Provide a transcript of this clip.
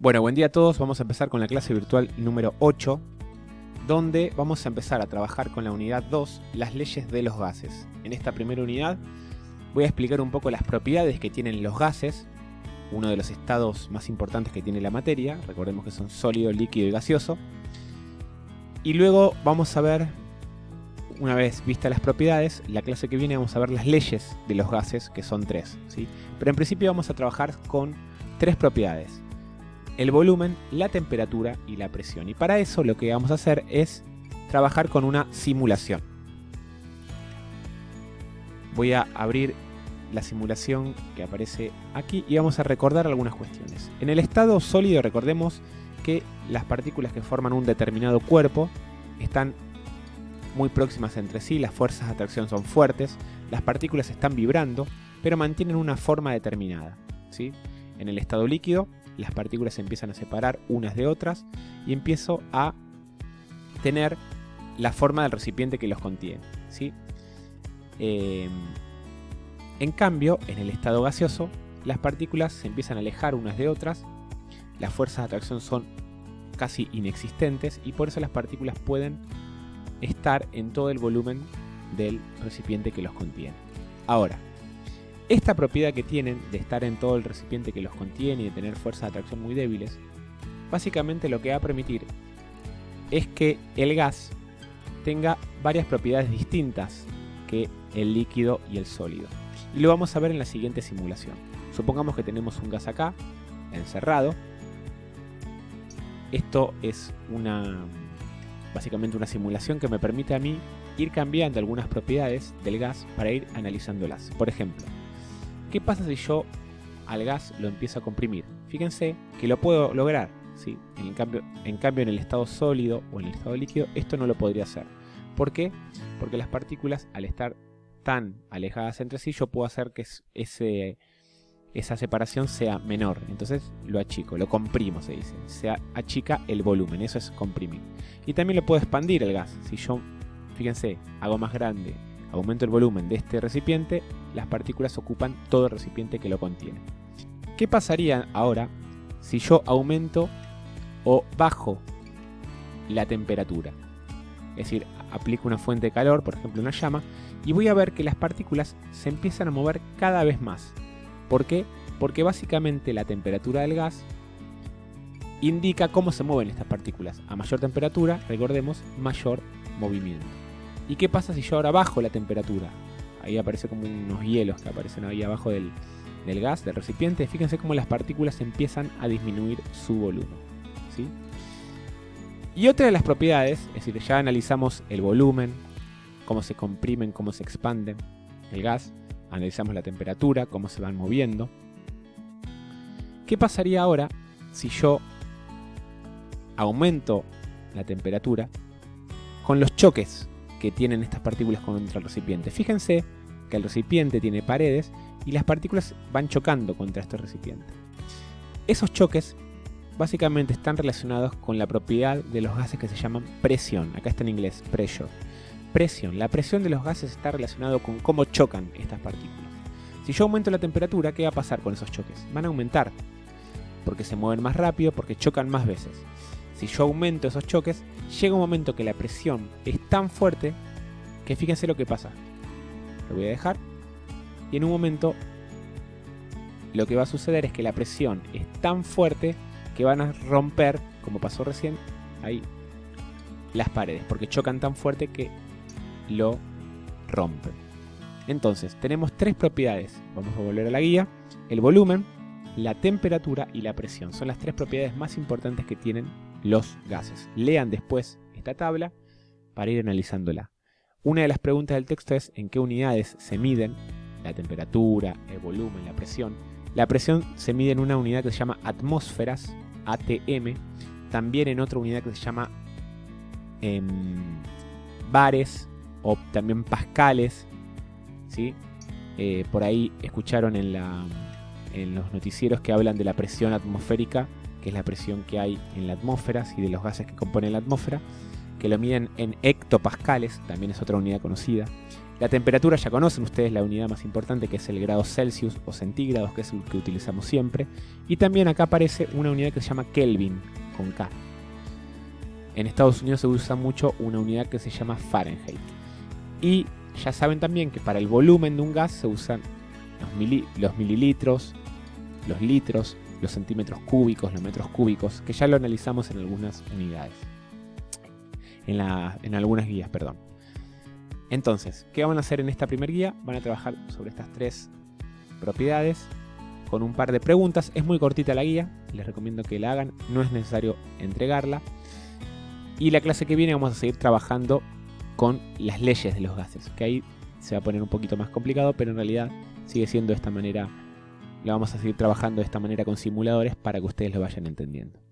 Bueno, buen día a todos. Vamos a empezar con la clase virtual número 8, donde vamos a empezar a trabajar con la unidad 2, las leyes de los gases. En esta primera unidad voy a explicar un poco las propiedades que tienen los gases, uno de los estados más importantes que tiene la materia. Recordemos que son sólido, líquido y gaseoso. Y luego vamos a ver, una vez vistas las propiedades, la clase que viene vamos a ver las leyes de los gases, que son 3, ¿sí? Pero en principio vamos a trabajar con 3 propiedades: el volumen, la temperatura y la presión. Y para eso lo que vamos a hacer es trabajar con una simulación. Voy a abrir la simulación que aparece aquí y vamos a recordar algunas cuestiones. En el estado sólido recordemos que las partículas que forman un determinado cuerpo están muy próximas entre sí, las fuerzas de atracción son fuertes, las partículas están vibrando, pero mantienen una forma determinada, ¿sí? En el estado líquido, las partículas se empiezan a separar unas de otras y empiezo a tener la forma del recipiente que los contiene, ¿sí? En cambio, en el estado gaseoso, las partículas se empiezan a alejar unas de otras, las fuerzas de atracción son casi inexistentes y por eso las partículas pueden estar en todo el volumen del recipiente que los contiene. Ahora, esta propiedad que tienen de estar en todo el recipiente que los contiene y de tener fuerzas de atracción muy débiles, básicamente lo que va a permitir es que el gas tenga varias propiedades distintas que el líquido y el sólido. Y lo vamos a ver en la siguiente simulación. Supongamos que tenemos un gas acá, encerrado. Esto es básicamente una simulación que me permite a mí ir cambiando algunas propiedades del gas para ir analizándolas. Por ejemplo, ¿qué pasa si yo al gas lo empiezo a comprimir? Fíjense que lo puedo lograr, ¿sí? En cambio en el estado sólido o en el estado líquido esto no lo podría hacer. ¿Por qué? Porque las partículas, al estar tan alejadas entre sí, yo puedo hacer que esa separación sea menor. Entonces lo achico, lo comprimo, se dice. Se achica el volumen, eso es comprimir. Y también lo puedo expandir el gas. Si yo, fíjense, hago más grande, aumento el volumen de este recipiente, las partículas ocupan todo el recipiente que lo contiene. ¿Qué pasaría ahora si yo aumento o bajo la temperatura? Es decir, aplico una fuente de calor, por ejemplo una llama, y voy a ver que las partículas se empiezan a mover cada vez más. ¿Por qué? Porque básicamente la temperatura del gas indica cómo se mueven estas partículas. A mayor temperatura, recordemos, mayor movimiento. ¿Y qué pasa si yo ahora bajo la temperatura? Ahí aparece como unos hielos que aparecen ahí abajo del gas, del recipiente. Fíjense cómo las partículas empiezan a disminuir su volumen, ¿sí? Y otra de las propiedades, es decir, ya analizamos el volumen, cómo se comprimen, cómo se expanden el gas, analizamos la temperatura, cómo se van moviendo. ¿Qué pasaría ahora si yo aumento la temperatura con los choques que tienen estas partículas contra el recipiente? Fíjense que el recipiente tiene paredes y las partículas van chocando contra este recipiente. Esos choques básicamente están relacionados con la propiedad de los gases que se llaman presión. Acá está en inglés, pressure. Presión. La presión de los gases está relacionada con cómo chocan estas partículas. Si yo aumento la temperatura, ¿qué va a pasar con esos choques? Van a aumentar, porque se mueven más rápido, porque chocan más veces. Si yo aumento esos choques, llega un momento que la presión es tan fuerte que fíjense lo que pasa. Lo voy a dejar y en un momento lo que va a suceder es que la presión es tan fuerte que van a romper, como pasó recién, ahí las paredes, porque chocan tan fuerte que lo rompen. Entonces, tenemos 3 propiedades. Vamos a volver a la guía. El volumen, la temperatura y la presión. Son las 3 propiedades más importantes que tienen los gases. Lean después esta tabla para ir analizándola. Una de las preguntas del texto es ¿en qué unidades se miden la temperatura, el volumen, la presión? La presión se mide en una unidad que se llama atmósferas, ATM, también en otra unidad que se llama bares o también pascales, ¿sí? Por ahí escucharon en los noticieros que hablan de la presión atmosférica, que es la presión que hay en la atmósfera y de los gases que componen la atmósfera, que lo miden en hectopascales, también es otra unidad conocida. La temperatura ya conocen ustedes, la unidad más importante, que es el grado Celsius o centígrados, que es el que utilizamos siempre. Y también acá aparece una unidad que se llama Kelvin, con K. En Estados Unidos se usa mucho una unidad que se llama Fahrenheit. Y ya saben también que para el volumen de un gas se usan los mililitros, los litros, los centímetros cúbicos, los metros cúbicos, que ya lo analizamos en algunas unidades. En algunas guías, perdón. Entonces, ¿qué van a hacer en esta primera guía? Van a trabajar sobre estas 3 propiedades con un par de preguntas. Es muy cortita la guía, les recomiendo que la hagan, no es necesario entregarla. Y la clase que viene vamos a seguir trabajando con las leyes de los gases, que ahí se va a poner un poquito más complicado, pero en realidad sigue siendo de esta manera. La vamos a seguir trabajando de esta manera con simuladores para que ustedes lo vayan entendiendo.